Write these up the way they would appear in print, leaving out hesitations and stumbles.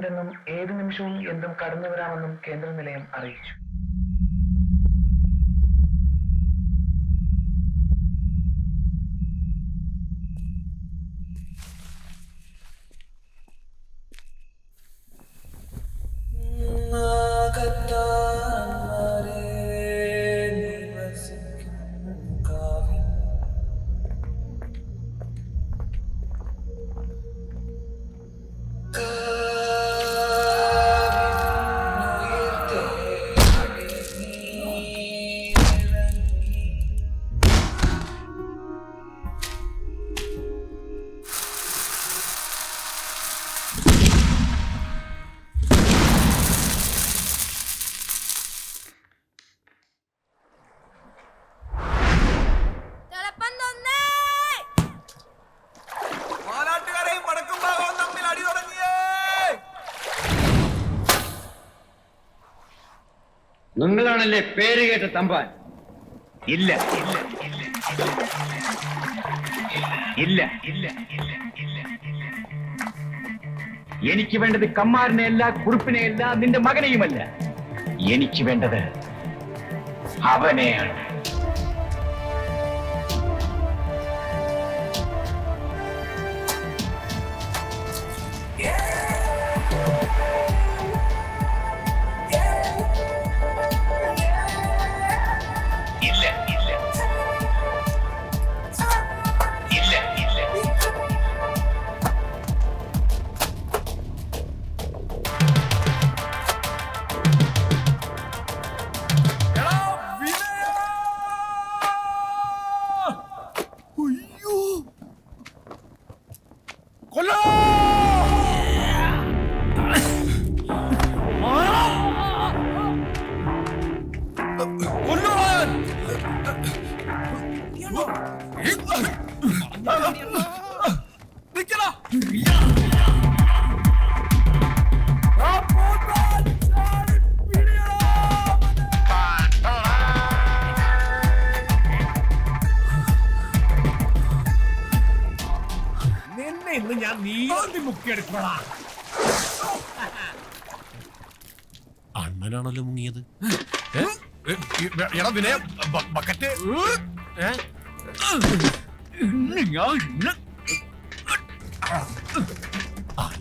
ഉണ്ടെന്നും ഏത് നിമിഷവും എന്തും കടന്നു വരാമെന്നും കേന്ദ്ര നിലയം അറിയിച്ചു. നിങ്ങളാണല്ലേ പേര് കേട്ട തമ്പാൻ? ഇല്ല ഇല്ല ഇല്ല ഇല്ല ഇല്ല. എനിക്ക് വേണ്ടത് കമ്മാരനെ അല്ല, കുറുപ്പിനെ അല്ല, നിന്റെ മകനെയുമല്ല. എനിക്ക് വേണ്ടത് അവനെയാണ്. ഇന്ന് ഞാൻ നീന്തി മുക്കിയെടുക്കണ. അണ്ണനാണല്ലോ മുങ്ങിയത്. ബക്കറ്റ്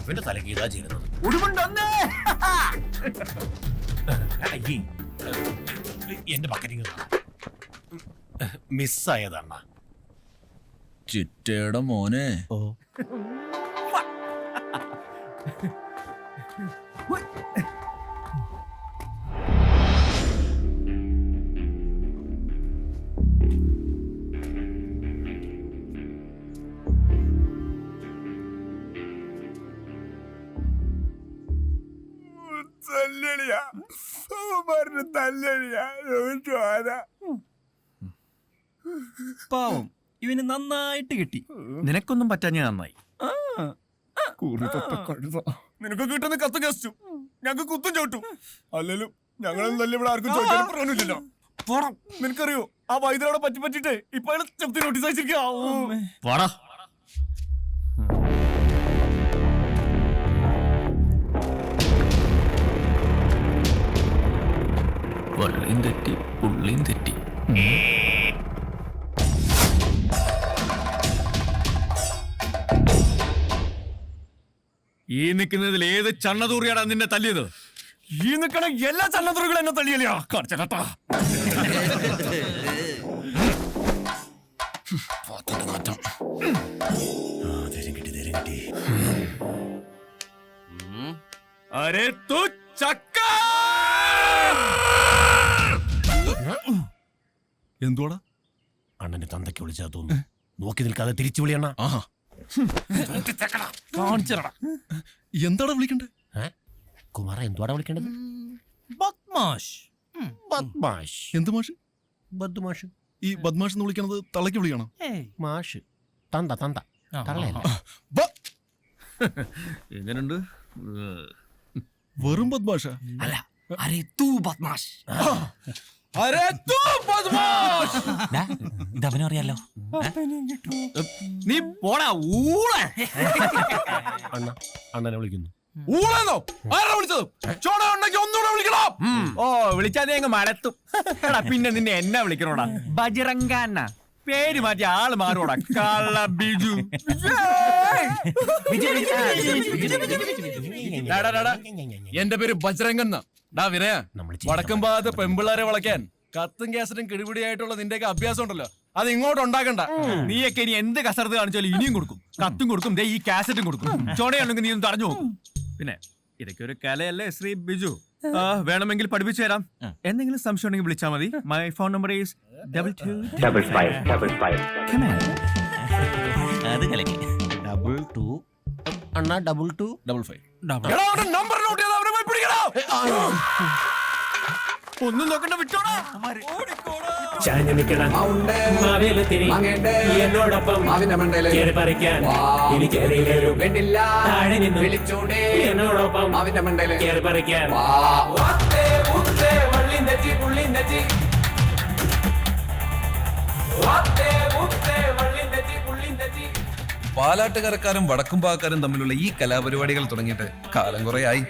ഇവന്റെ തലക്ക് ഇതാ ചെയ്യുന്നത്. എന്റെ ബക്കറ്റിങ് മിസ്സായതണ്ണ. ചിറ്റയുടെ മോനെ. ഓ പാവം, ഇവന് നന്നായിട്ട് കിട്ടി. നിനക്കൊന്നും പറ്റാഞ്ഞ നന്നായി. നിനക്ക് കിട്ടുന്ന കത്ത് കstu ഞങ്ങക്ക് കുത്തും ചോട്ടും. അല്ലലും ഞങ്ങളൊന്നും തന്നെ ഇവിടെ ആർക്കും ചോദിക്കാൻ പറഞ്ഞില്ലല്ലോ. നിനക്കറിയോ ആ വൈദ്യരോടെ പറ്റിട്ടേ ഇപ്പൊ ചെപ്പത്തി നോട്ടീസ് അയച്ചിരിക്കാ. വള്ളിയും തെറ്റി പുള്ളിയും തെറ്റി. ഈ നിൽക്കുന്നതിൽ ഏത് ചണ്ണതൂറിയാടാ നിന്നെ തല്ലിയത്? ഈ നിൽക്കണ എല്ലാ ചണ്ണതൂറികളും എന്നെ തല്ലിയല്ലേ കാണിച്ചേട്ടാ. അരേ തു ചക്ക. എന്തുവാടാ? അണ്ണന്റെ തന്തയ്ക്ക് വിളിച്ചാ തോന്നുന്നു. നോക്കി നിൽക്കാതെ തിരിച്ചു വിളിയണ്ണ. എന്താടാ വിളിക്കണ്ടേ? കുമാര എന്തുവാടാ വിളിക്കേണ്ടത്? ബദ്മാഷ്. ബദ്മാഷ്. എന്ത് മാഷ്? ബദ്മാഷ്. ഈ ബദ്മാഷ് എന്ന് വിളിക്കണത് തള്ളക്ക് വിളിക്കണം. മാഷ് തന്ത തന്ത തള്ളയല്ല. എങ്ങനുണ്ട്? വെറും ബദ്മാഷ അല്ല, അരേ തൂ ബദ്മാഷ്. ഇതവനും അറിയാലോ. നീ പോടാ ഊള. അണ്ണ അണ്ണനെ വിളിക്കുന്നു. ഊളെന്നോ? ആരാ വിളിച്ചത്? ചോട ഉണ്ടെങ്കിൽ ഒന്നുകൂടെ വിളിക്കണം. ഓ വിളിച്ചാ നീ അങ്ങ് മലത്തും. എടാ പിന്നെ നിന്നെ എന്നാ വിളിക്കണോടാ? ബജറങ്കാന്ന പേര് മാറ്റി ആള് മാറോടാ. കള്ള ബിജു. എന്റെ പേര് ബജ്രംഗൻ. ഡാ വിനയ, വടക്കും ഭാഗത്ത് പെമ്പിള്ളാരെ വളയ്ക്കാൻ കത്തും കാസറ്റും കിടിപിടിയായിട്ടുള്ള നിന്റെയൊക്കെ അഭ്യാസം ഉണ്ടല്ലോ, അത് ഇങ്ങോട്ട് ഉണ്ടാക്കണ്ട. നീയൊക്കെ ഇനി എന്ത് കസർത്ത് കാണിച്ചാലും ഇനിയും കൊടുക്കും. കത്തും കൊടുക്കും, ദേ ഈ കാസറ്റും കൊടുക്കും. ചോടയാണെങ്കിൽ നീ ഒന്ന് തടഞ്ഞു നോക്കും. പിന്നെ ഇതൊക്കെ ഒരു കലയല്ലേ ശ്രീ ബിജു. വേണമെങ്കിൽ പഠിപ്പിച്ചു തരാം. എന്തെങ്കിലും സംശയം ഉണ്ടെങ്കിൽ വിളിച്ചാൽ മതി. My phone number is 2255. അത് കലക്കി 22 അണ്ണാ 2255. നമ്പർ നോട്ട് ചെയ്ത് അവരെ പോയി പിടിക്കണോ? ഒന്നും നോക്കണ്ട, വിട്ടോടാ. എന്നോടൊപ്പം പറിക്കാൻ എന്നോടൊപ്പം അവന്റെ മണ്ടയില് കയറി പറിക്കാൻ. പാലാട്ടുകരക്കാരും വടക്കും ഭാഗക്കാരും തമ്മിലുള്ള ഈ കലാപരിപാടികൾ തുടങ്ങിയിട്ട് കാലം കുറയായി.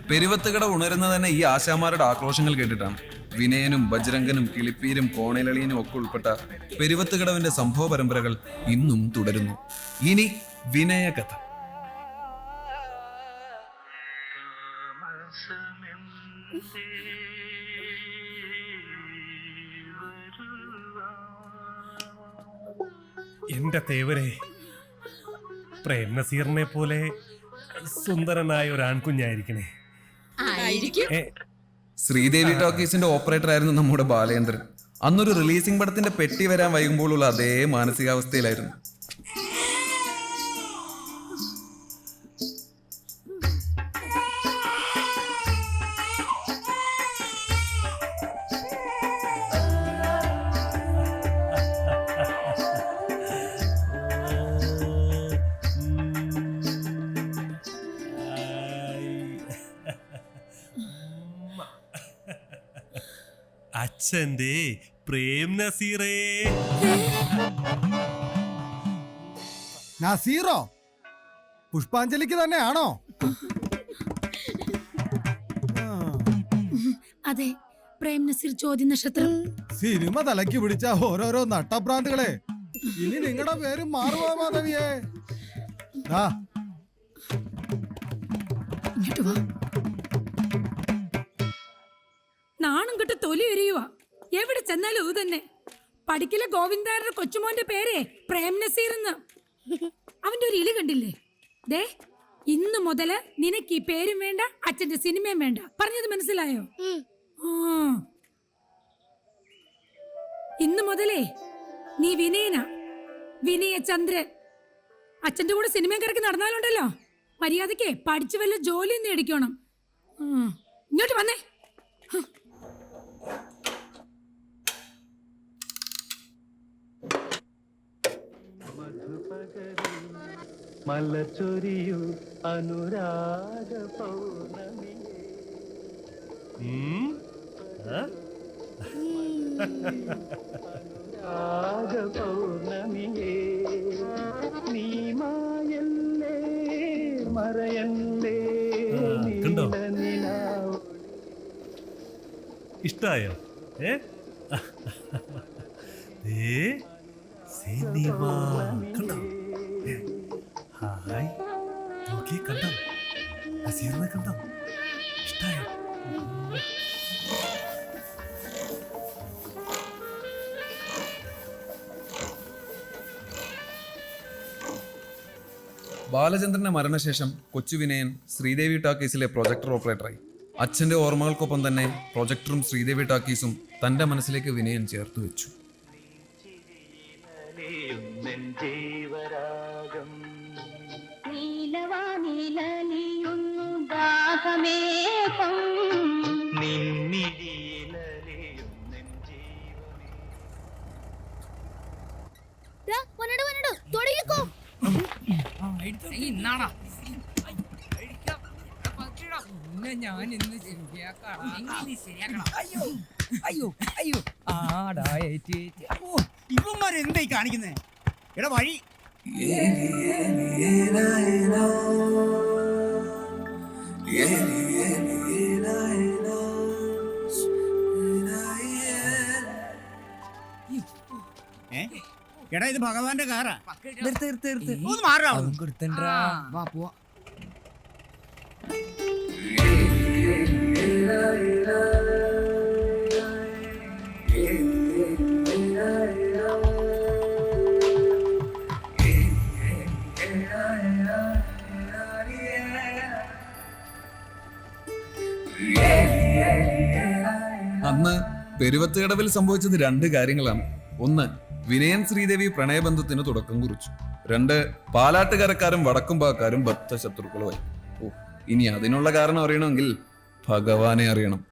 പെരുവത്തുകട ഉണരുന്നത് തന്നെ ഈ ആശാമാരുടെ ആക്രോശങ്ങൾ കേട്ടിട്ടാണ്. വിനയനും ബജ്രംഗനും കിളിപ്പീരും കോണലളിയനും ഒക്കെ ഉൾപ്പെട്ട പെരുവത്തുകടവിന്റെ സംഭവ പരമ്പരകൾ ഇന്നും തുടരുന്നു. ഇനി വിനയകഥ. എന്റെ തേവരെ, പ്രേം നസീറിനെ പോലെ സുന്ദരനായ ഒരു ആൺകുഞ്ഞായിരിക്കണേ. ശ്രീദേവി ടോക്കീസിന്റെ ഓപ്പറേറ്റർ ആയിരുന്നു നമ്മുടെ ബാലേന്ദ്രൻ. അന്നൊരു റിലീസിംഗ് പടത്തിന്റെ പെട്ടി വരാൻ വൈകുമ്പോഴുള്ള അതേ മാനസികാവസ്ഥയിലായിരുന്നു. അച്ഛന്റെ പ്രേം നസീറേ. നസീറോ? പുഷ്പാഞ്ജലിക്ക് തന്നെയാണോ? അതെ, പ്രേം നസീർ ചോദ്യ നക്ഷത്രം. സിനിമ തലയ്ക്ക് പിടിച്ച ഓരോരോ നട്ടഭ്രാന്തുകളെ. ഇനി നിങ്ങളുടെ പേര് മാറുവാ മാധവിയെ. ഇങ്ങോട്ട് വാ. നാണം കെട്ട് തൊലി എരിയുവാ. എവിടെ ചെന്നാലും ഇത് തന്നെ. പഠിക്കലെ ഗോവിന്ദാരുടെ കൊച്ചുമോന്റെ പേരെ പ്രേം നസീർ എന്ന്. അവന്റെ ഒരു ഇളി കണ്ടില്ലേ? ദേ, ഇന്ന് മുതല് നിനക്ക് ഈ പേരും വേണ്ട, അച്ഛന്റെ സിനിമയും വേണ്ട. പറഞ്ഞത് മനസ്സിലായോ? ഇന്ന് മുതലേ നീ വിനയനാ, വിനയചന്ദ്രൻ. അച്ഛന്റെ കൂടെ സിനിമയും കിടക്കി നടന്നാലുണ്ടല്ലോ, മര്യാദക്ക് പഠിച്ചു വല്ല ജോലി നേടിക്കണം. ഇങ്ങോട്ട് വന്നേ. മലച്ചൊരിയു അനുരാഗ പൗർണമി. അനുരാഗ പൗർണമിയേ, നീ മായല്ലേ മറയല്ലേ. ഇഷ്ടായോ? സിനിമ കണ്ടോ? ഹായ്, നോക്കി കണ്ടോ? നസീറിനെ കണ്ടോ? ഇഷ്ടായോ? ബാലചന്ദ്രന്റെ മരണശേഷം കൊച്ചു വിനയൻ ശ്രീദേവി ടാക്കീസിലെ പ്രൊജക്ടർ ഓപ്പറേറ്ററായി. അച്ഛന്റെ ഓർമ്മകൾക്കൊപ്പം തന്നെ പ്രൊജക്ടറും ശ്രീദേവി ടാക്കീസും തന്റെ മനസ്സിലേക്ക് വിനയൻ ചേർത്ത് വെച്ചു. ഇവന്മാരെന്തായി കാണിക്കുന്നേ? എടാ വഴി എടാ ഇത് ഭഗവാന്റെ കാറാ ഒന്ന് മാറാ വാ പോവാ. അന്ന് പെരുവത്തുകടവിൽ സംഭവിച്ചത് 2 കാര്യങ്ങളാണ്. ഒന്ന്, വിനയൻ ശ്രീദേവി പ്രണയബന്ധത്തിന് തുടക്കം കുറിച്ചു. 2, പാലാട്ടുകരക്കാരും വടക്കുംപാക്കാരും ബദ്ധ ശത്രുക്കളുമായി. ഓ, ഇനി അതിനുള്ള കാരണം അറിയണമെങ്കിൽ ഭഗവാനെ അറിയണം.